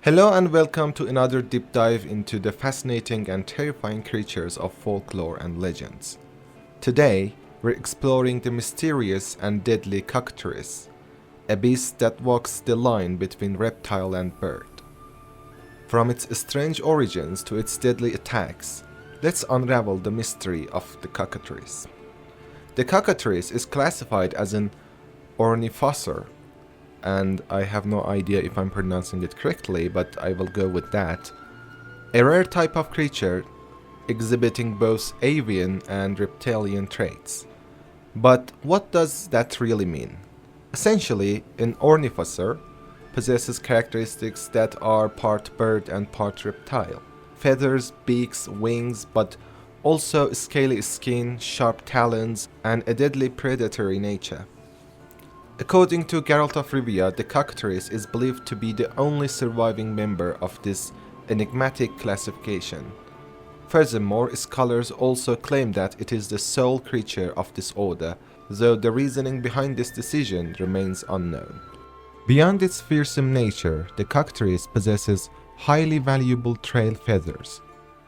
Hello and welcome to another deep dive into the fascinating and terrifying creatures of folklore and legends. Today, we're exploring the mysterious and deadly cockatrice, a beast that walks the line between reptile and bird. From its strange origins to its deadly attacks, let's unravel the mystery of the cockatrice. The cockatrice is classified as an ornithosaur, and I have no idea if I'm pronouncing it correctly, but I will go with that. A rare type of creature exhibiting both avian and reptilian traits. But what does that really mean? Essentially, an ornithosaur possesses characteristics that are part bird and part reptile. Feathers, beaks, wings, but also scaly skin, sharp talons, and a deadly predatory nature. According to Geralt of Rivia, the cockatrice is believed to be the only surviving member of this enigmatic classification. Furthermore, scholars also claim that it is the sole creature of this order, though the reasoning behind this decision remains unknown. Beyond its fearsome nature, the cockatrice possesses highly valuable trail feathers.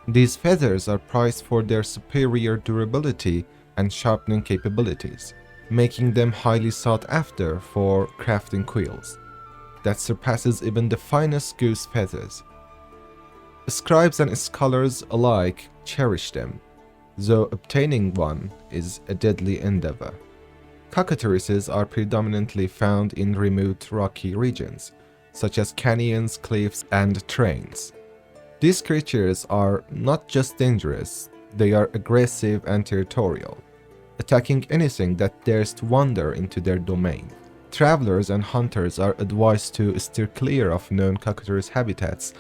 These feathers are prized for their superior durability and sharpening capabilities, making them highly sought after for crafting quills that surpasses even the finest goose feathers. Scribes and scholars alike cherish them, though obtaining one is a deadly endeavor. Cockatrices are predominantly found in remote rocky regions, such as canyons, cliffs, and terrains. These creatures are not just dangerous, they are aggressive and territorial, attacking anything that dares to wander into their domain. Travelers and hunters are advised to steer clear of known cockatrice habitats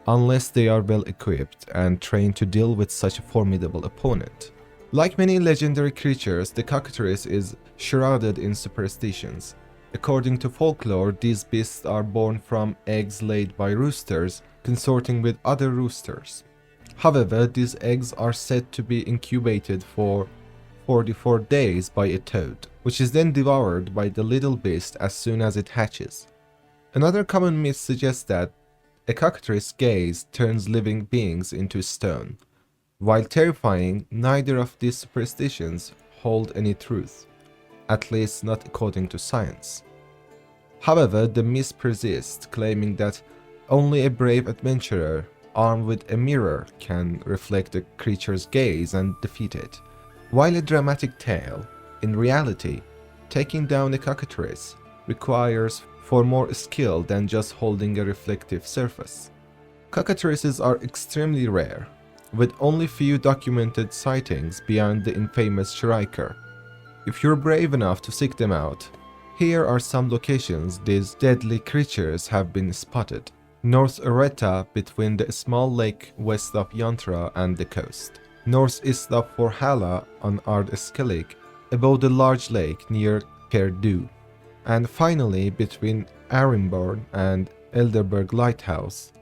unless they are well equipped and trained to deal with such a formidable opponent. Like many legendary creatures, the cockatrice is shrouded in superstitions. According to folklore, these beasts are born from eggs laid by roosters consorting with other roosters. However, these eggs are said to be incubated for 44 days by a toad, which is then devoured by the little beast as soon as it hatches. Another common myth suggests that a cockatrice's gaze turns living beings into stone. While terrifying, neither of these superstitions hold any truth, at least not according to science. However, the myth persists, claiming that only a brave adventurer armed with a mirror can reflect the creature's gaze and defeat it. While a dramatic tale, in reality, taking down a cockatrice requires far more skill than just holding a reflective surface. Cockatrices are extremely rare, with only few documented sightings beyond the infamous Shrieker. If you're brave enough to seek them out, here are some locations these deadly creatures have been spotted. North Ereta, between the small lake west of Yantra and the coast. Northeast of Forhala on Ard Skellig, above the large lake near Kerdu, and finally between Arimborn and Elderberg Lighthouse,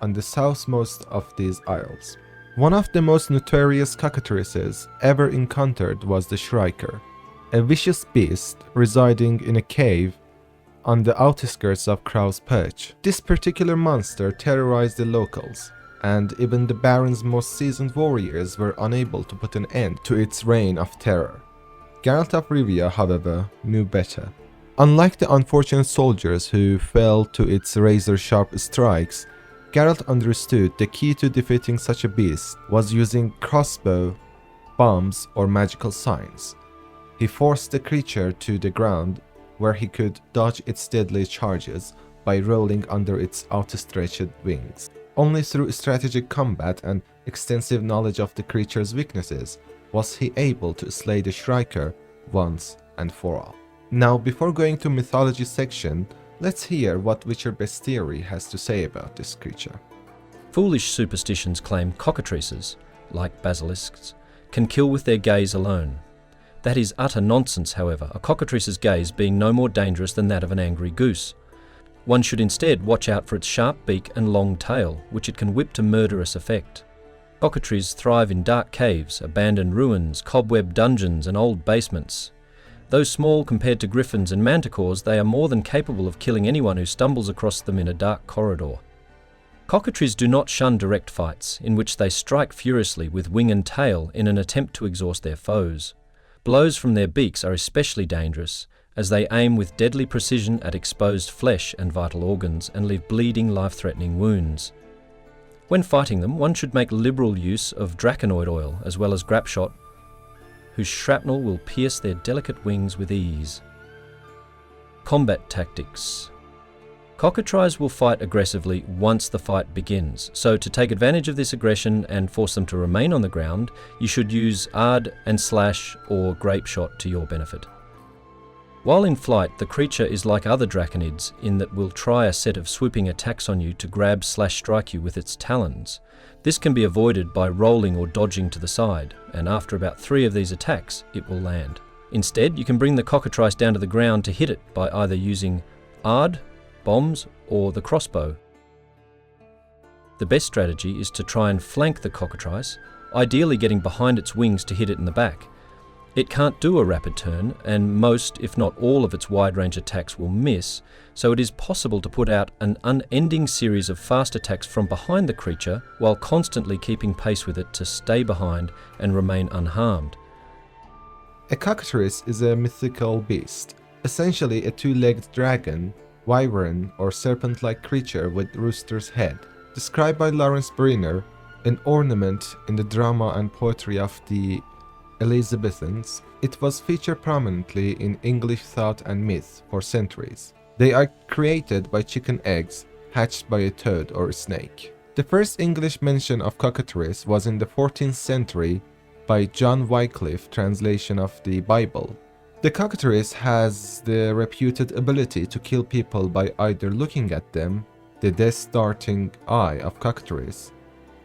on the southmost of these isles. One of the most notorious cockatrices ever encountered was the Shrieker, a vicious beast residing in a cave on the outskirts of Crow's Perch. This particular monster terrorized the locals, and even the Baron's most seasoned warriors were unable to put an end to its reign of terror. Geralt of Rivia, however, knew better. Unlike the unfortunate soldiers who fell to its razor-sharp strikes, Geralt understood the key to defeating such a beast was using crossbow, bombs, or magical signs. He forced the creature to the ground, where he could dodge its deadly charges by rolling under its outstretched wings. Only through strategic combat and extensive knowledge of the creature's weaknesses was he able to slay the Shrieker once and for all. Now, before going to mythology section, let's hear what Witcher Bestiary has to say about this creature. Foolish superstitions claim cockatrices, like basilisks, can kill with their gaze alone. That is utter nonsense, however, a cockatrice's gaze being no more dangerous than that of an angry goose. One should instead watch out for its sharp beak and long tail, which it can whip to murderous effect. Cockatrices thrive in dark caves, abandoned ruins, cobweb dungeons and old basements. Though small compared to griffins and manticores, they are more than capable of killing anyone who stumbles across them in a dark corridor. Cockatrices do not shun direct fights, in which they strike furiously with wing and tail in an attempt to exhaust their foes. Blows from their beaks are especially dangerous, as they aim with deadly precision at exposed flesh and vital organs and leave bleeding, life-threatening wounds. When fighting them, one should make liberal use of draconoid oil as well as grapeshot, whose shrapnel will pierce their delicate wings with ease. Combat tactics. Cockatrices will fight aggressively once the fight begins, so to take advantage of this aggression and force them to remain on the ground, you should use ard and slash or grape shot to your benefit. While in flight, the creature is like other draconids in that will try a set of swooping attacks on you to grab/strike you with its talons. This can be avoided by rolling or dodging to the side, and after about 3 of these attacks, it will land. Instead, you can bring the cockatrice down to the ground to hit it by either using ard, bombs, or the crossbow. The best strategy is to try and flank the cockatrice, ideally getting behind its wings to hit it in the back. It can't do a rapid turn, and most, if not all, of its wide-range attacks will miss, so it is possible to put out an unending series of fast attacks from behind the creature while constantly keeping pace with it to stay behind and remain unharmed. A cockatrice is a mythical beast, essentially a 2-legged dragon, wyvern or serpent-like creature with rooster's head. Described by Lawrence Briner, an ornament in the drama and poetry of the Elizabethans, it was featured prominently in English thought and myth for centuries. They are created by chicken eggs hatched by a toad or a snake. The first English mention of cockatrice was in the 14th century by John Wycliffe translation of the Bible. The cockatrice has the reputed ability to kill people by either looking at them, the death-darting eye of cockatrice,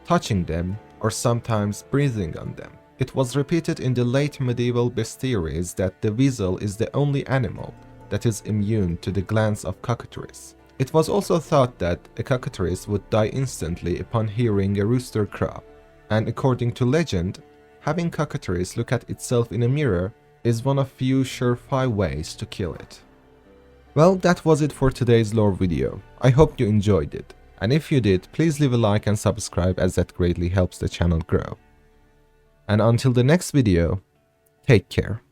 touching them, or sometimes breathing on them. It was repeated in the late medieval bestiaries that the weasel is the only animal that is immune to the glance of cockatrice. It was also thought that a cockatrice would die instantly upon hearing a rooster crow, and according to legend, having cockatrice look at itself in a mirror is one of few surefire ways to kill it. Well, that was it for today's lore video. I hope you enjoyed it, and if you did, please leave a like and subscribe as that greatly helps the channel grow. And until the next video, take care.